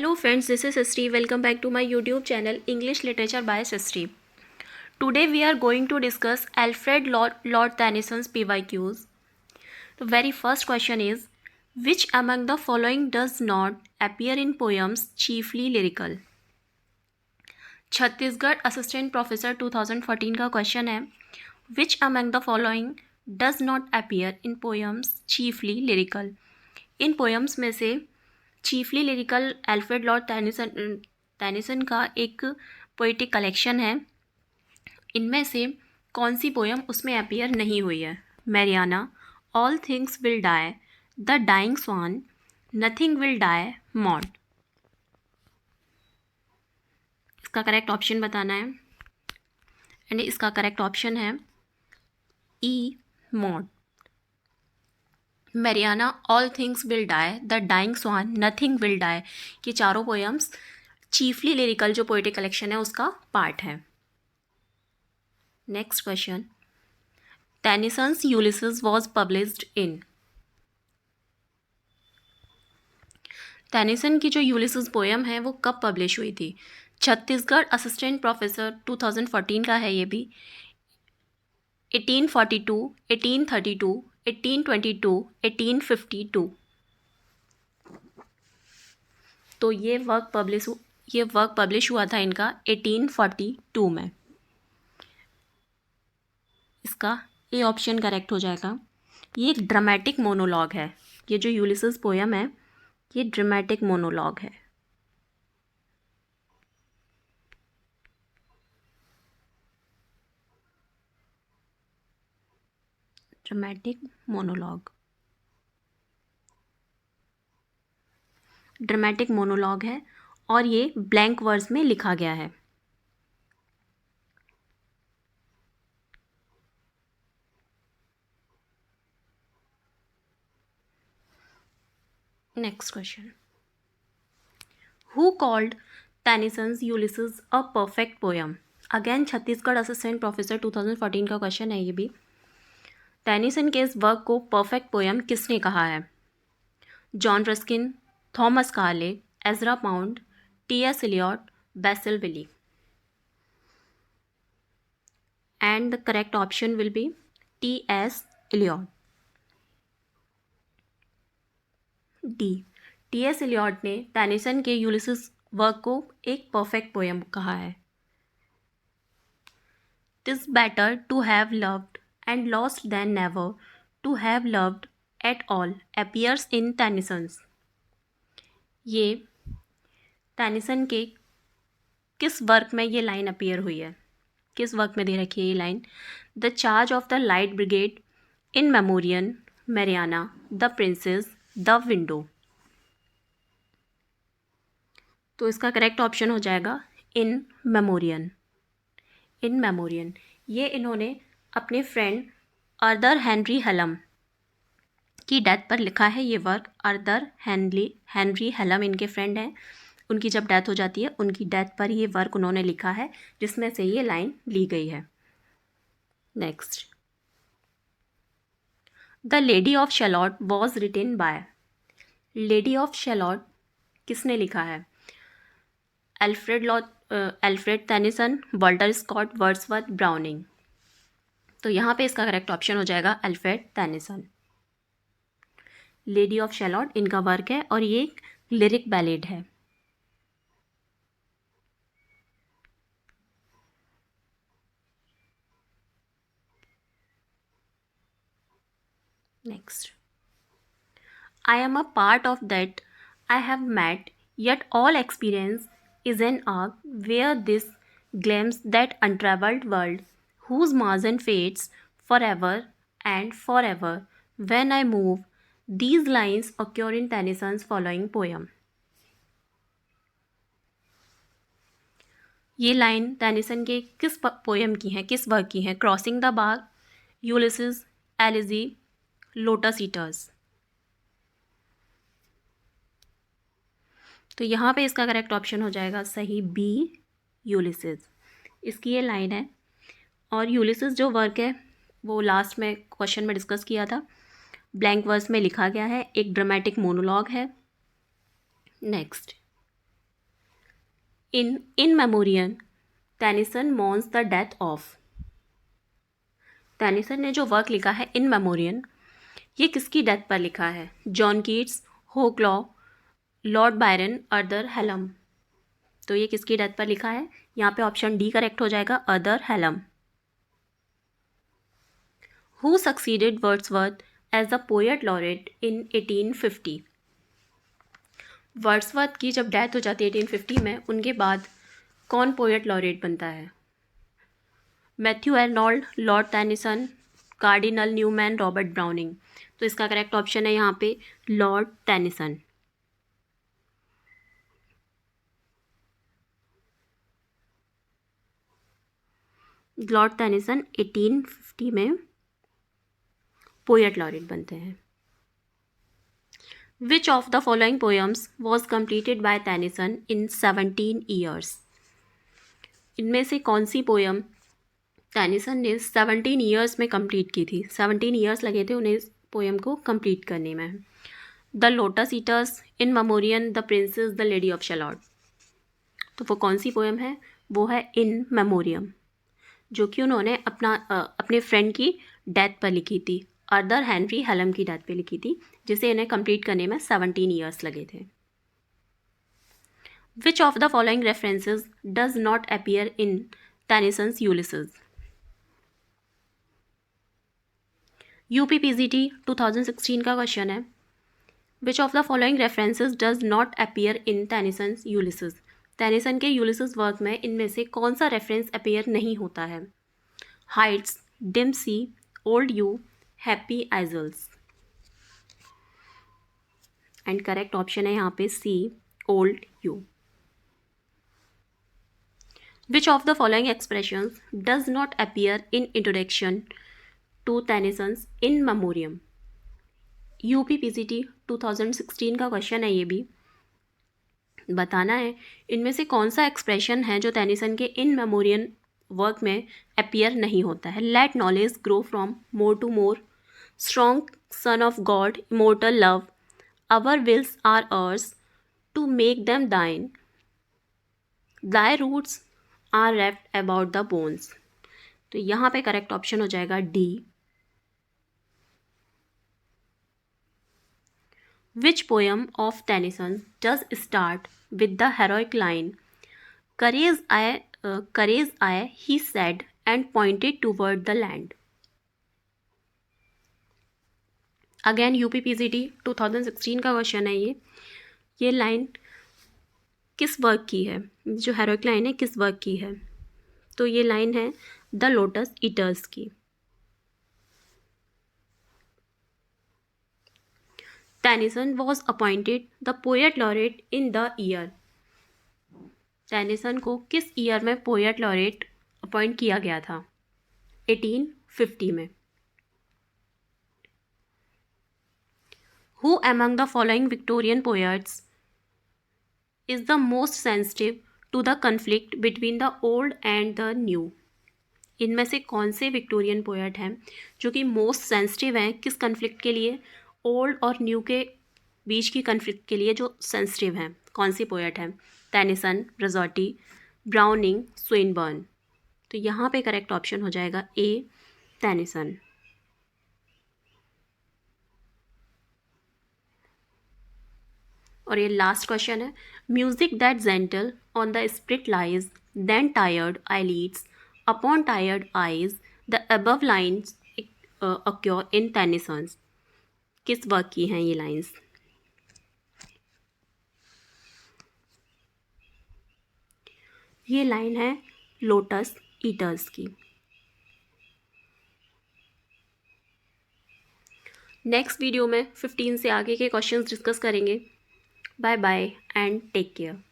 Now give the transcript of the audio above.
Hello friends, this is Sastri. Welcome back to my YouTube channel English Literature by Sastri. Today we are going to discuss Alfred Lord Tennyson's PYQs. The very first question is, which among the following does not appear in poems chiefly lyrical? Chhattisgarh assistant professor 2014 का question है, which among the following does not appear in poems chiefly lyrical. In poems में से chiefly lyrical Alfred Lord Tennyson का एक poetic collection है. इनमें से कौन सी पोएम उसमें अपीयर नहीं हुई है? Mariana, all things will die, the dying swan, nothing will die, Maud. इसका करेक्ट ऑप्शन बताना है एंड इसका करेक्ट ऑप्शन है E, Maud. Mariana, all things will die, the dying swan, nothing will die, ये चारों पोएम्स चीफली लिरिकल जो poetic collection है उसका पार्ट है. Next question, Tennyson's Ulysses was published in. Tennyson की जो यूलिसिस पोएम है वो कब पब्लिश हुई थी? छत्तीसगढ़ असिस्टेंट प्रोफेसर 2014 का है ये भी. 1842, 1832, 1822, 1852. तो ये वर्क पब्लिश हुआ था इनका 1842 में. इसका ए ऑप्शन करेक्ट हो जाएगा. ये एक ड्रामेटिक मोनोलॉग है. ये जो यूलिसिस पोएम है ये ड्रामेटिक मोनोलॉग है. ड्रामेटिक मोनोलॉग है और ये ब्लैंक वर्स में लिखा गया है. Next question, who called Tennyson's Ulysses a perfect poem. Again Chhattisgarh assistant professor 2014 का क्वेश्चन है ये भी. टेनिसन के इस वर्क को परफेक्ट पोएम किसने कहा है? John Ruskin, Thomas Carlyle, Ezra Pound, T S. Eliot, Basil Willey. And the correct option will be T S. Eliot. D, T S. Eliot ने टेनिसन के यूलिसिस वर्क को एक परफेक्ट पोएम कहा है. "'Tis better to have loved and lost than never to have loved at all" appears in Tennyson's. ये Tennyson के किस work में ये लाइन अपीयर हुई है? किस वर्क में दे रखी है ये line? The charge of the light brigade, in मेमोरियन, Mariana, the princess, the window. तो इसका करेक्ट ऑप्शन हो जाएगा इन मेमोरियन. इन मेमोरियन ये इन्होंने अपने फ्रेंड आर्थर हेनरी हेलम की डेथ पर लिखा है ये वर्क. आर्थर हेनरी हेलम इनके फ्रेंड हैं. उनकी जब डेथ हो जाती है उनकी डेथ पर ये वर्क उन्होंने लिखा है जिसमें से ये लाइन ली गई है. Next, the lady of Shalott was written by. Lady of Shalott किसने लिखा है? Alfred Tennyson, Walter Scott, Wordsworth, Browning. तो यहाँ पे इसका करेक्ट ऑप्शन हो जाएगा Alfred Tennyson. Lady of Shalott इनका वर्क है और ये एक लिरिक बैलेड है. Next, I am a part of that I have met, yet all experience is an arc where this glimpses that untraveled world, whose margin fades forever and forever when I move. These lines occur in Tennyson's following poem. ये line Tennyson के किस poem की हैं, किस work की हैं? Crossing the Bagh, Ulysses, elegy, lotus eaters. तो यहाँ पे इसका करेक्ट ऑप्शन हो जाएगा सही बी, यूलिसिस. इसकी ये लाइन है और यूलिसिस जो वर्क है वो लास्ट में क्वेश्चन में डिस्कस किया था. ब्लैंक वर्स में लिखा गया है, एक ड्रामेटिक मोनोलॉग है. Next, in memoriam Tennyson mourns the death of. टेनिसन ने जो वर्क लिखा है इन मेमोरियम, ये किसकी डेथ पर लिखा है? जॉन कीट्स, होक्लॉ, लॉर्ड बायरन, अदर हेलम। तो ये किसकी डेथ पर लिखा है? यहाँ पे ऑप्शन डी करेक्ट हो जाएगा, अदर them. Who succeeded Wordsworth as the poet laureate in 1850? Wordsworth की जब डेथ हो जाती है 1850 में, उनके बाद कौन पोएट लॉरेट बनता है? Matthew Arnold, Lord Tennyson, Cardinal Newman, Robert Browning. तो इसका करेक्ट ऑप्शन है यहाँ पे लॉर्ड टेनिसन। लॉर्ड टेनिसन 1850 में पोएट लॉरेट बनते हैं। Which of the following poems was completed by Tennyson in 17 years? इनमें से कौन सी पोएम टेनिसन ने 17 ईयर्स में कंप्लीट की थी? 17 ईयर्स लगे थे उन्हें इस पोएम को कंप्लीट करने में। The lotus eaters, in memoriam, the princess, the lady of Shalott. तो वो कौन सी पोएम है? वो है इन मेमोरियम, जो कि उन्होंने अपने फ्रेंड की डेथ पर लिखी थी, अर्थर हेनरी हेलम की डेथ पे लिखी थी, जिसे इन्हें कंप्लीट करने में 17 ईयर्स लगे थे। Which of the following references does not appear in Tennyson's Ulysses? UPPGT 2016 का क्वेश्चन है। Which of the following references does not appear in Tennyson's Ulysses? Tennyson के यूलिसेस वर्क में इनमें से कौन सा रेफरेंस अपीयर नहीं होता है? Heights, dim sea, old yew, happy isles. And correct option है यहाँ पे C, old yew. Which of the following expressions does not appear in introduction to Tennyson's in memoriam? UPPCT 2016 का क्वेश्चन है, ये भी बताना है इनमें से कौन सा एक्सप्रेशन है जो टेनिसन के इन मेमोरियम वर्क में अपीयर नहीं होता है। Let knowledge grow from more to more, strong son of God, immortal love, our wills are ours to make them thine, thy roots are wrapped about the bones. तो यहाँ पे correct option हो जाएगा D. Which poem of Tennyson does start with the heroic line courage I he said and pointed toward the land? Again UPPCT 2016 का question है ये line किस work की है? जो हेरोइक लाइन है किस वर्क की है? तो ये लाइन है द लोटस ईटर्स की। Tennyson was appointed the poet laureate in the year. Tennyson को किस ईयर में पोएट लॉरेट अपॉइंट किया गया था? 1850 में। Who among the following Victorian poets is the most sensitive to the conflict between the old and the new? इनमें से कौन से विक्टोरियन पोएट हैं जो कि मोस्ट सेंसिटिव हैं किस कन्फ्लिक्ट के लिए? ओल्ड और न्यू के बीच की कन्फ्लिक्ट के लिए जो सेंसिटिव हैं। कौन सी पोएट हैं? Tennyson, Rossetti, Browning, Swinburne. तो यहाँ पे करेक्ट ऑप्शन हो जाएगा ए, टेनिसन। और ये लास्ट क्वेश्चन है। Music that gentle on the spirit lies than tired eyelids upon tired eyes, the above lines occur in Tennyson's. किस वर्क की हैं ये लाइन्स? ये लाइन है लोटस ईटर्स की। नेक्स्ट वीडियो में 15 से आगे के क्वेश्चंस डिस्कस करेंगे। Bye bye and take care.